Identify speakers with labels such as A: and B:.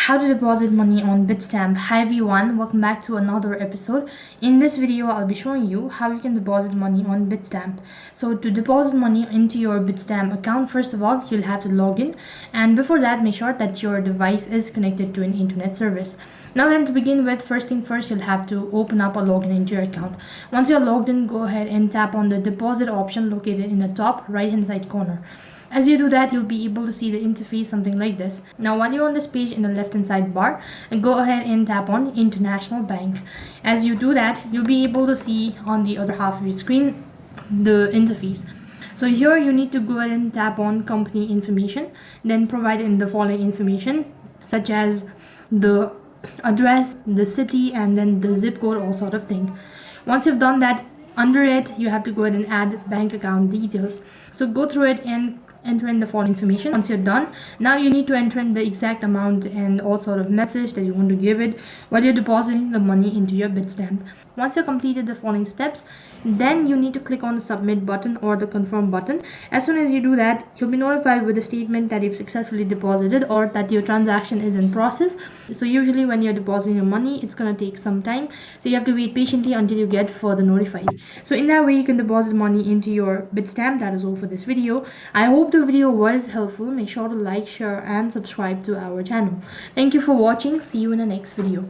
A: How to deposit money on Bitstamp. Hi everyone, welcome back to another episode. In this video, I'll be showing you how you can deposit money on Bitstamp. So to deposit money into your Bitstamp account, first of all, you'll have to log in. And before that, make sure that your device is connected to an internet service. Now then, to begin with, first thing first, you'll have to open up or log in into your account. Once you're logged in, go ahead and tap on the deposit option located in the top right hand side corner. As you do that, you'll be able to see the interface something like this. Now while you're on this page in the left hand side bar, go ahead and tap on International Bank. As you do that, you'll be able to see on the other half of your screen the interface. So here you need to go ahead and tap on company information, then provide in the following information such as the address, the city, and then the zip code, all sort of thing. Once you've done that, under it you have to go ahead and add bank account details. So go through it and enter in the following information. Once you're done, now you need to enter in the exact amount and all sort of message that you want to give it while you're depositing the money into your Bitstamp. Once you've completed the following steps, then you need to click on the submit button or the confirm button. As soon as you do that, you'll be notified with a statement that you've successfully deposited or that your transaction is in process. So usually when you're depositing your money, it's going to take some time, so you have to wait patiently until you get further notified. So in that way, you can deposit money into your Bitstamp. That is all for this video. I hope the video was helpful. Make sure to like, share and subscribe to our channel. Thank you for watching. See you in the next video.